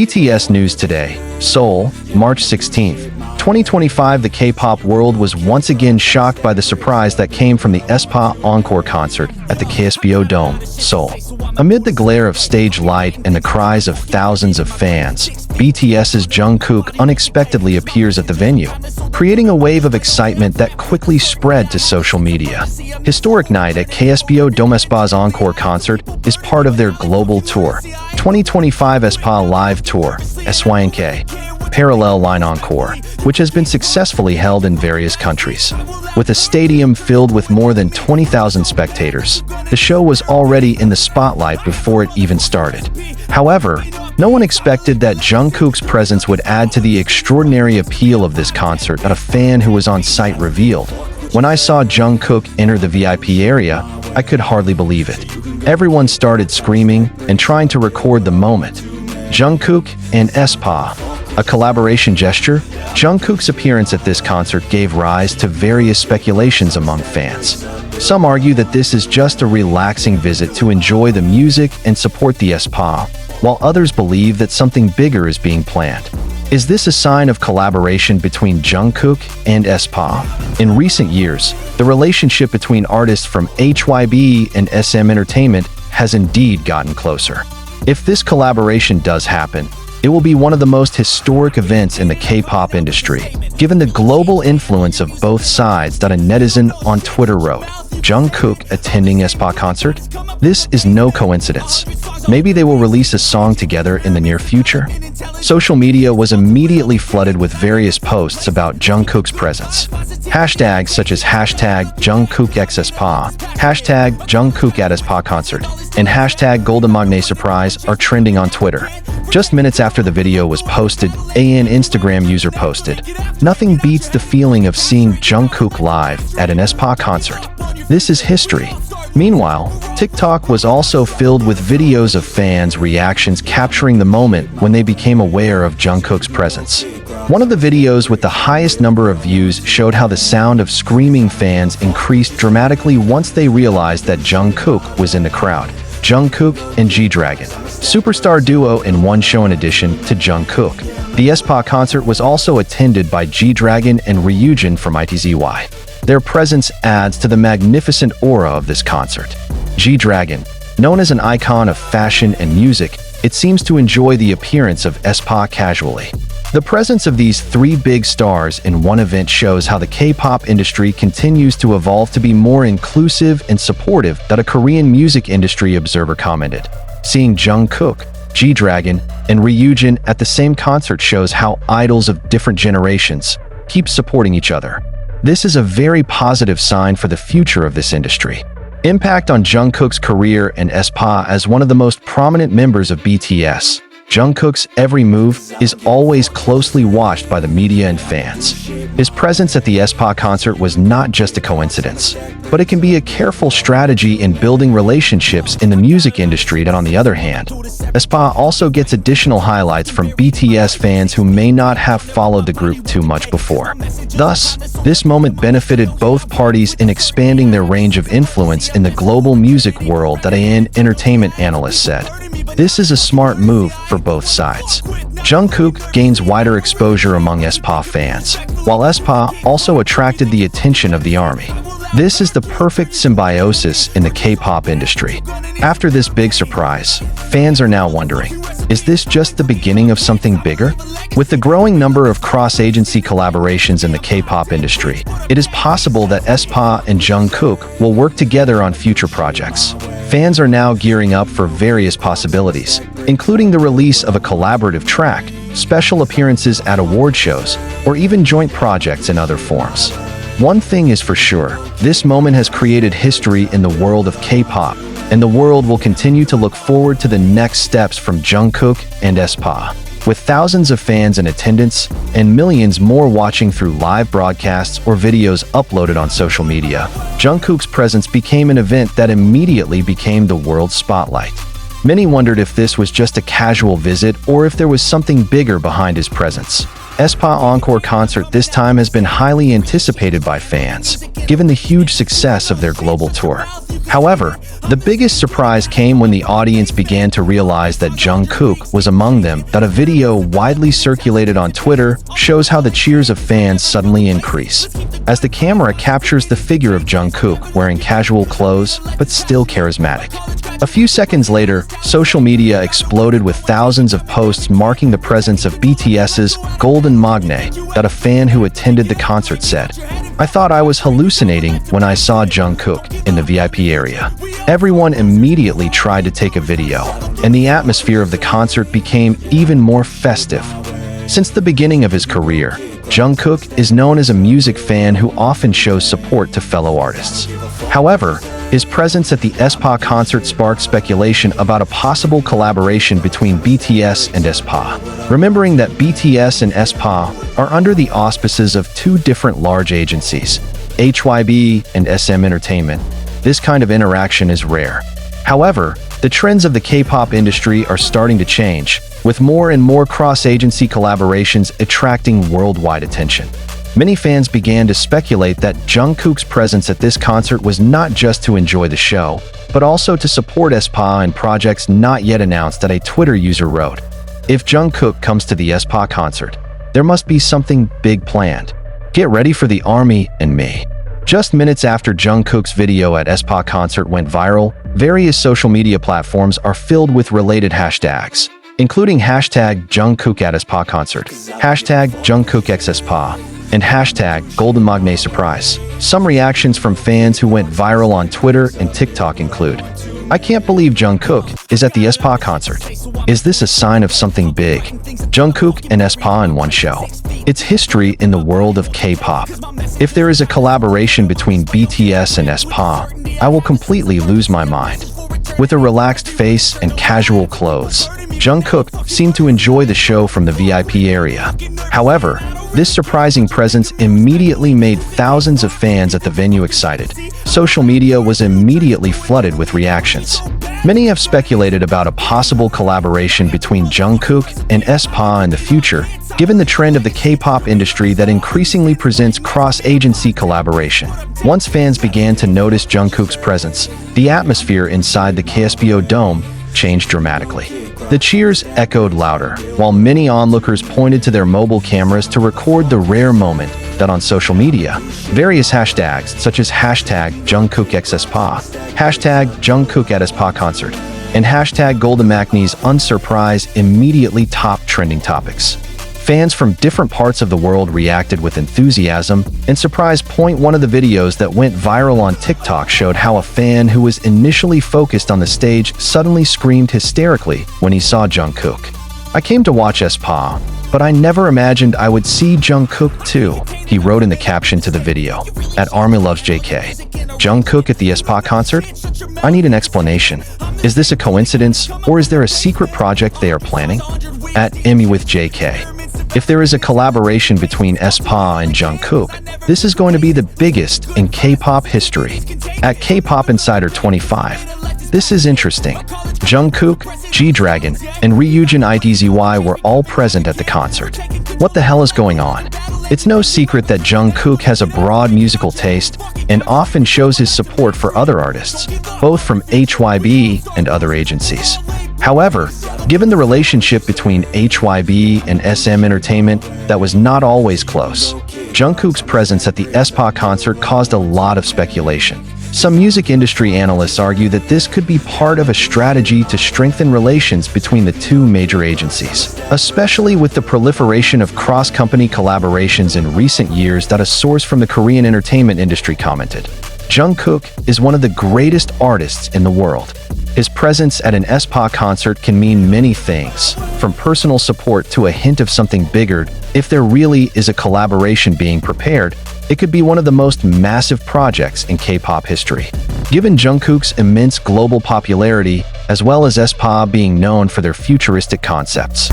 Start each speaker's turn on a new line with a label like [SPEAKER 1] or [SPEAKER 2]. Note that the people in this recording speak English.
[SPEAKER 1] BTS News Today, Seoul, March 16th. 2025. The K-pop world was once again shocked by the surprise that came from the Aespa encore concert at the KSBO Dome, Seoul. Amid the glare of stage light and the cries of thousands of fans, BTS's Jungkook unexpectedly appears at the venue, creating a wave of excitement that quickly spread to social media. Historic night at KSBO Dome. Aespa's encore concert is part of their global tour, 2025 Aespa Live Tour, SYNK. Parallel Line Encore, which has been successfully held in various countries. With a stadium filled with more than 20,000 spectators, the show was already in the spotlight before it even started. However, no one expected that Jungkook's presence would add to the extraordinary appeal of this concert that a fan who was on site revealed. When I saw Jungkook enter the VIP area, I could hardly believe it. Everyone started screaming and trying to record the moment. Jungkook and Aespa. A collaboration gesture? Jungkook's appearance at this concert gave rise to various speculations among fans. Some argue that this is just a relaxing visit to enjoy the music and support the Aespa, while others believe that something bigger is being planned. Is this a sign of collaboration between Jungkook and Aespa? In recent years, the relationship between artists from HYB and SM Entertainment has indeed gotten closer. If this collaboration does happen, it will be one of the most historic events in the K-pop industry, given the global influence of both sides, that a netizen on Twitter wrote. Jungkook attending Aespa concert? This is no coincidence. Maybe they will release a song together in the near future? Social media was immediately flooded with various posts about Jungkook's presence. Hashtags such as hashtag JungkookXAespa, hashtag Jungkook at Aespa concert, and hashtag Golden Magne Surprise are trending on Twitter. Just minutes after the video was posted, an Instagram user posted, "Nothing beats the feeling of seeing Jungkook live at an Aespa concert. This is history." Meanwhile, TikTok was also filled with videos of fans' reactions capturing the moment when they became aware of Jungkook's presence. One of the videos with the highest number of views showed how the sound of screaming fans increased dramatically once they realized that Jungkook was in the crowd. Jungkook and G-Dragon, superstar duo in one show. In addition to Jungkook, the Aespa concert was also attended by G-Dragon and Ryujin from ITZY. Their presence adds to the magnificent aura of this concert. G-Dragon, known as an icon of fashion and music, it seems to enjoy the appearance of Aespa casually. The presence of these three big stars in one event shows how the K-pop industry continues to evolve to be more inclusive and supportive, that a Korean music industry observer commented. Seeing Jungkook, G-Dragon, and Ryujin at the same concert shows how idols of different generations keep supporting each other. This is a very positive sign for the future of this industry. Impact on Jungkook's career and Aespa. As one of the most prominent members of BTS, Jungkook's every move is always closely watched by the media and fans. His presence at the Aespa concert was not just a coincidence, but it can be a careful strategy in building relationships in the music industry. That, on the other hand, Aespa also gets additional highlights from BTS fans who may not have followed the group too much before. Thus, this moment benefited both parties in expanding their range of influence in the global music world, that an entertainment analyst said. This is a smart move for both sides. Jungkook gains wider exposure among Aespa fans, while Aespa also attracted the attention of the army. This is the perfect symbiosis in the K-pop industry. After this big surprise, fans are now wondering, is this just the beginning of something bigger? With the growing number of cross-agency collaborations in the K-pop industry, it is possible that Aespa and Jungkook will work together on future projects. Fans are now gearing up for various possibilities, including the release of a collaborative track, special appearances at award shows, or even joint projects in other forms. One thing is for sure, this moment has created history in the world of K-pop, and the world will continue to look forward to the next steps from Jungkook and Aespa. With thousands of fans in attendance and millions more watching through live broadcasts or videos uploaded on social media, Jungkook's presence became an event that immediately became the world's spotlight. Many wondered if this was just a casual visit or if there was something bigger behind his presence. Aespa Encore concert this time has been highly anticipated by fans, given the huge success of their global tour. However, the biggest surprise came when the audience began to realize that Jungkook was among them. That a video widely circulated on Twitter shows how the cheers of fans suddenly increase, as the camera captures the figure of Jungkook wearing casual clothes but still charismatic. A few seconds later, social media exploded with thousands of posts marking the presence of BTS's Golden Magne. That a fan who attended the concert said, "I thought I was hallucinating when I saw Jungkook in the VIP area." Everyone immediately tried to take a video, and the atmosphere of the concert became even more festive. Since the beginning of his career, Jungkook is known as a music fan who often shows support to fellow artists. However, his presence at the Aespa concert sparked speculation about a possible collaboration between BTS and Aespa. Remembering that BTS and Aespa are under the auspices of two different large agencies, HYB and SM Entertainment, this kind of interaction is rare. However, the trends of the K-pop industry are starting to change, with more and more cross-agency collaborations attracting worldwide attention. Many fans began to speculate that Jungkook's presence at this concert was not just to enjoy the show, but also to support Aespa in projects not yet announced. That a Twitter user wrote, "If Jungkook comes to the Aespa concert, there must be something big planned. Get ready for the army and me." Just minutes after Jungkook's video at Aespa concert went viral, various social media platforms are filled with related hashtags, including hashtag Jungkook at Aespa concert, hashtag Jungkook x Aespa, and hashtag Golden Magne Surprise. Some reactions from fans who went viral on Twitter and TikTok include, "I can't believe Jungkook is at the Aespa concert. Is this a sign of something big? Jungkook and Aespa in one show. It's history in the world of K-pop. If there is a collaboration between BTS and Aespa, I will completely lose my mind." With a relaxed face and casual clothes, Jungkook seemed to enjoy the show from the VIP area. However, this surprising presence immediately made thousands of fans at the venue excited. Social media was immediately flooded with reactions. Many have speculated about a possible collaboration between Jungkook and Aespa in the future, given the trend of the K-pop industry that increasingly presents cross-agency collaboration. Once fans began to notice Jungkook's presence, the atmosphere inside the KSBO Dome changed dramatically. The cheers echoed louder, while many onlookers pointed to their mobile cameras to record the rare moment. That on social media, various hashtags such as hashtag Jungkook x Aespa, hashtag Jungkook at Aespa concert, and hashtag Golden Magne's unsurprise immediately topped trending topics. Fans from different parts of the world reacted with enthusiasm and surprise. One of the videos that went viral on TikTok showed how a fan who was initially focused on the stage suddenly screamed hysterically when he saw Jungkook. "I came to watch Aespa, but I never imagined I would see Jungkook too," he wrote in the caption to the video. At Army Loves JK, "Jungkook at the Aespa concert? I need an explanation. Is this a coincidence, or is there a secret project they are planning?" At Emmy with JK, "If there is a collaboration between Aespa and Jungkook, this is going to be the biggest in K-pop history." At K-pop Insider 25, "This is interesting. Jungkook, G-Dragon, and Ryujin ITZY were all present at the concert. What the hell is going on?" It's no secret that Jungkook has a broad musical taste and often shows his support for other artists, both from HYB and other agencies. However, given the relationship between HYB and SM Entertainment that was not always close, Jungkook's presence at the Aespa concert caused a lot of speculation. Some music industry analysts argue that this could be part of a strategy to strengthen relations between the two major agencies, especially with the proliferation of cross-company collaborations in recent years. That a source from the Korean entertainment industry commented, "Jungkook is one of the greatest artists in the world. His presence at an Aespa concert can mean many things, from personal support to a hint of something bigger. If there really is a collaboration being prepared, it could be one of the most massive projects in K-pop history." Given Jungkook's immense global popularity, as well as Aespa being known for their futuristic concepts.